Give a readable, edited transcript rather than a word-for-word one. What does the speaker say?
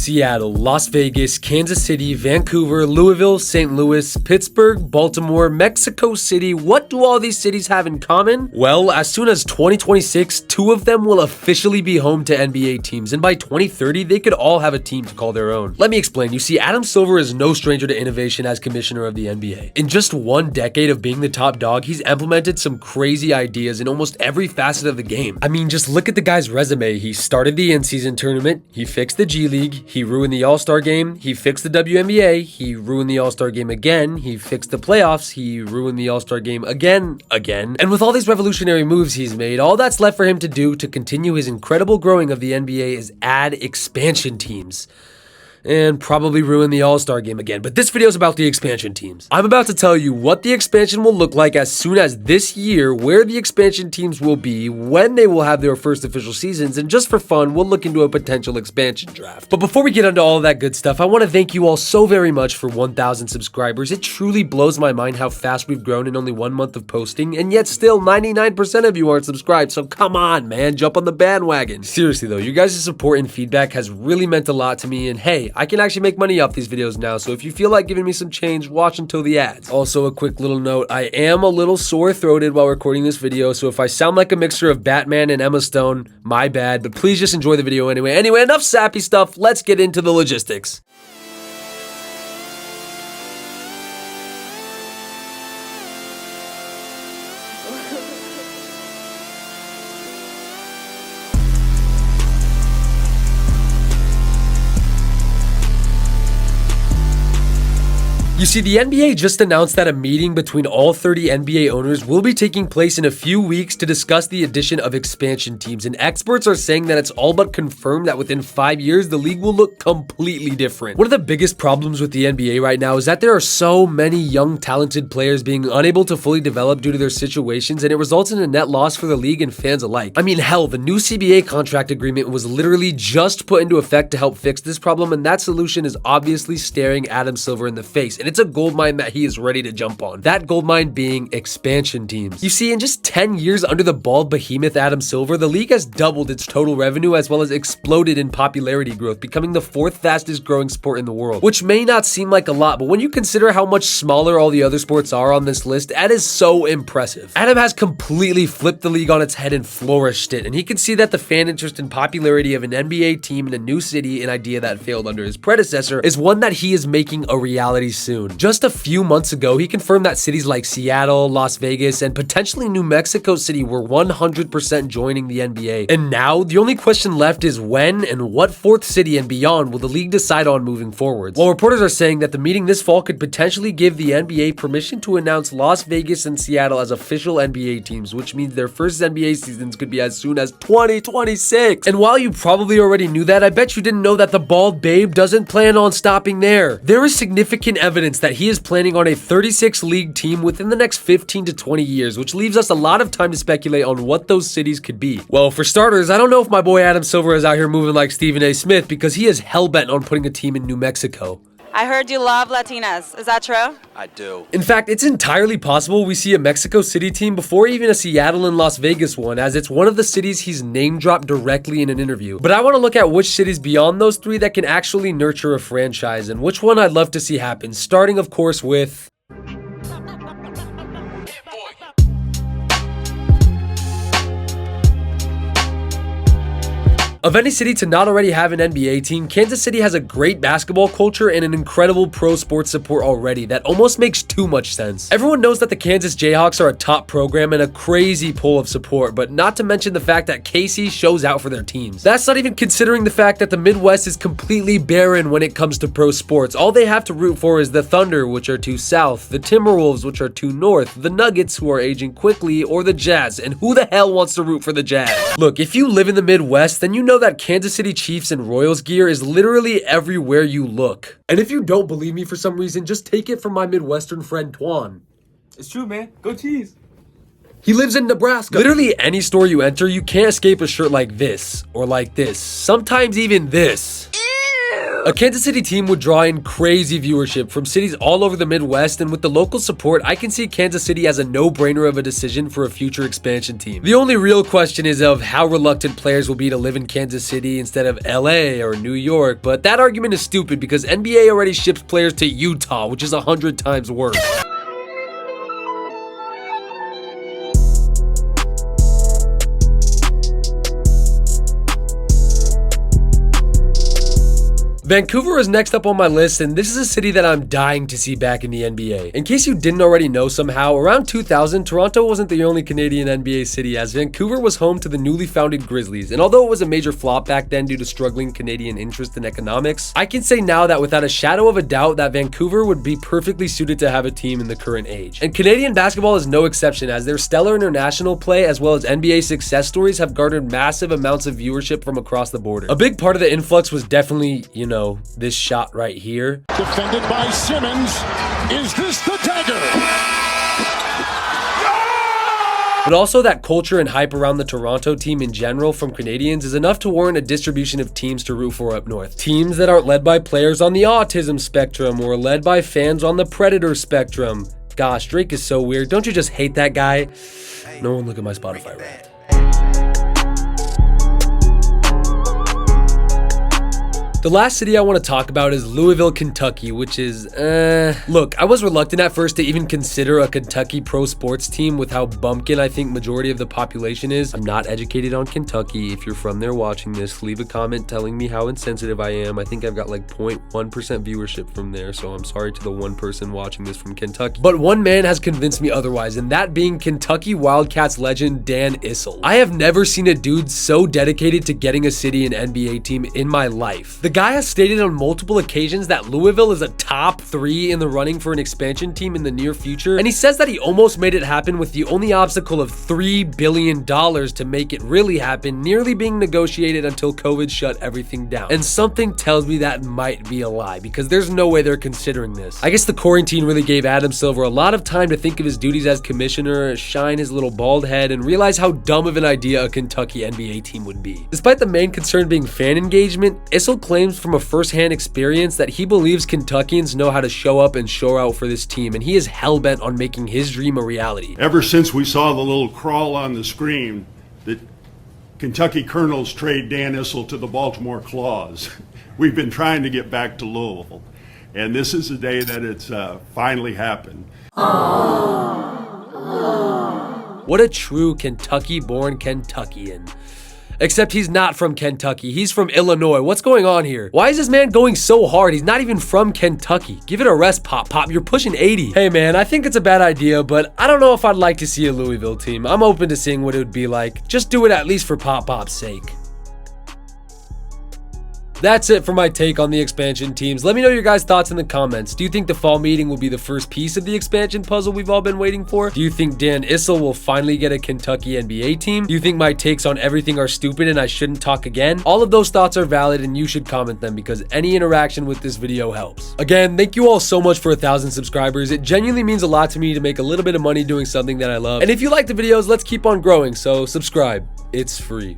Seattle, Las Vegas, Kansas City, Vancouver, Louisville, St. Louis, Pittsburgh, Baltimore, Mexico City. What do all these cities have in common? Well, as soon as 2026, 2 of them will officially be home to NBA teams, and by 2030, they could all have a team to call their own. Let me explain. You see, Adam Silver is no stranger to innovation as commissioner of the NBA. In just 1 decade of being the top dog, he's implemented some crazy ideas in almost every facet of the game. I mean, just look at the guy's resume. He started the in-season tournament, he fixed the G League, he ruined the All-Star game, he fixed the WNBA, he ruined the All-Star game again, he fixed the playoffs, he ruined the All-Star game again. And with all these revolutionary moves he's made, all that's left for him to do to continue his incredible growing of the NBA is add expansion teams. And probably ruin the All-Star game again. But this video is about the expansion teams. I'm about to tell you what the expansion will look like as soon as this year, where the expansion teams will be, when they will have their first official seasons, and just for fun, we'll look into a potential expansion draft. But before we get into all of that good stuff, I want to thank you all so very much for 1,000 subscribers. It truly blows my mind how fast we've grown in only 1 month of posting, and yet still 99% of you aren't subscribed, so come on, man, jump on the bandwagon. Seriously though, you guys' support and feedback has really meant a lot to me, and hey, I can actually make money off these videos now, so if you feel like giving me some change, watch until the ads. Also, a quick little note, I am a little sore-throated while recording this video, so if I sound like a mixture of Batman and Emma Stone, my bad, but please just enjoy the video anyway. Anyway, enough sappy stuff, let's get into the logistics. You see, the NBA just announced that a meeting between all 30 NBA owners will be taking place in a few weeks to discuss the addition of expansion teams, and experts are saying that it's all but confirmed that within 5 years, the league will look completely different. One of the biggest problems with the NBA right now is that there are so many young, talented players being unable to fully develop due to their situations, and it results in a net loss for the league and fans alike. I mean, hell, the new CBA contract agreement was literally just put into effect to help fix this problem, and that solution is obviously staring Adam Silver in the face, and it's a goldmine that he is ready to jump on. That goldmine being expansion teams. You see, in just 10 years under the bald behemoth Adam Silver, the league has doubled its total revenue as well as exploded in popularity growth, becoming the 4th fastest growing sport in the world. Which may not seem like a lot, but when you consider how much smaller all the other sports are on this list, that is so impressive. Adam has completely flipped the league on its head and flourished it, and he can see that the fan interest and popularity of an NBA team in a new city, an idea that failed under his predecessor, is one that he is making a reality soon. Just a few months ago, he confirmed that cities like Seattle, Las Vegas, and potentially New Mexico City were 100% joining the NBA. And now, the only question left is when and what 4th city and beyond will the league decide on moving forwards. Well, reporters are saying that the meeting this fall could potentially give the NBA permission to announce Las Vegas and Seattle as official NBA teams, which means their first NBA seasons could be as soon as 2026. And while you probably already knew that, I bet you didn't know that the bald babe doesn't plan on stopping there. There is significant evidence that he is planning on a 36 league team within the next 15 to 20 years, which leaves us a lot of time to speculate on what those cities could be. Well, for starters, I don't know if my boy Adam Silver is out here moving like Stephen A. Smith, because he is hell-bent on putting a team in New Mexico. I heard you love Latinas. Is that true? I do. In fact, it's entirely possible we see a Mexico City team before even a Seattle and Las Vegas one, as it's one of the cities he's name-dropped directly in an interview. But I want to look at which cities beyond those 3 that can actually nurture a franchise, and which one I'd love to see happen, starting, of course, with... Of any city to not already have an NBA team, Kansas City has a great basketball culture and an incredible pro sports support already that almost makes too much sense. Everyone knows that the Kansas Jayhawks are a top program and a crazy pull of support, but not to mention the fact that KC shows out for their teams. That's not even considering the fact that the Midwest is completely barren when it comes to pro sports. All they have to root for is the Thunder, which are too south, the Timberwolves, which are too north, the Nuggets, who are aging quickly, or the Jazz, and who the hell wants to root for the Jazz? Look, if you live in the Midwest, then you know that Kansas City Chiefs and Royals gear is literally everywhere you look. And if you don't believe me for some reason, just take it from my Midwestern friend Twan. It's true, man. Go Chiefs. He lives in Nebraska. Literally any store you enter, you can't escape a shirt like this, or like this, sometimes even this. Ew. A Kansas City team would draw in crazy viewership from cities all over the Midwest, and with the local support, I can see Kansas City as a no-brainer of a decision for a future expansion team. The only real question is of how reluctant players will be to live in Kansas City instead of LA or New York, but that argument is stupid because NBA already ships players to Utah, which is 100 times worse. Vancouver is next up on my list, and this is a city that I'm dying to see back in the NBA. In case you didn't already know somehow, around 2000, Toronto wasn't the only Canadian NBA city, as Vancouver was home to the newly founded Grizzlies, and although it was a major flop back then due to struggling Canadian interest in economics, I can say now that without a shadow of a doubt that Vancouver would be perfectly suited to have a team in the current age. And Canadian basketball is no exception, as their stellar international play as well as NBA success stories have garnered massive amounts of viewership from across the border. A big part of the influx was definitely, this shot right here. Defended by Simmons. Is this the dagger? But also that culture and hype around the Toronto team in general from Canadians is enough to warrant a distribution of teams to root for up north. Teams that aren't led by players on the autism spectrum or led by fans on the predator spectrum. Gosh, Drake is so weird. Don't you just hate that guy? No one look at my Spotify rap. The last city I want to talk about is Louisville, Kentucky, which is, Look, I was reluctant at first to even consider a Kentucky pro sports team with how bumpkin I think majority of the population is. I'm not educated on Kentucky. If you're from there watching this, leave a comment telling me how insensitive I am. I think I've got like 0.1% viewership from there, so I'm sorry to the one person watching this from Kentucky. But one man has convinced me otherwise, and that being Kentucky Wildcats legend Dan Issel. I have never seen a dude so dedicated to getting a city and NBA team in my life. The guy has stated on multiple occasions that Louisville is a top 3 in the running for an expansion team in the near future, and he says that he almost made it happen with the only obstacle of $3 billion to make it really happen nearly being negotiated until COVID shut everything down. And something tells me that might be a lie, because there's no way they're considering this. I guess the quarantine really gave Adam Silver a lot of time to think of his duties as commissioner, shine his little bald head, and realize how dumb of an idea a Kentucky NBA team would be. Despite the main concern being fan engagement, Issel claims from a first-hand experience that he believes Kentuckians know how to show up and show out for this team, and he is hell-bent on making his dream a reality. Ever since we saw the little crawl on the screen that Kentucky Colonels trade Dan Issel to the Baltimore Claws, we've been trying to get back to Louisville, and this is the day that it's finally happened. What a true Kentucky-born Kentuckian. Except he's not from Kentucky, he's from Illinois. What's going on here? Why is this man going so hard? He's not even from Kentucky. Give it a rest, Pop. You're pushing 80. Hey man, I think it's a bad idea, but I don't know if I'd like to see a Louisville team. I'm open to seeing what it would be like. Just do it at least for Pop's sake. That's it for my take on the expansion teams. Let me know your guys' thoughts in the comments. Do you think the fall meeting will be the first piece of the expansion puzzle we've all been waiting for? Do you think Dan Issel will finally get a Kentucky NBA team? Do you think my takes on everything are stupid and I shouldn't talk again? All of those thoughts are valid and you should comment them because any interaction with this video helps. Again, thank you all so much for 1,000 subscribers. It genuinely means a lot to me to make a little bit of money doing something that I love. And if you like the videos, let's keep on growing, so subscribe. It's free.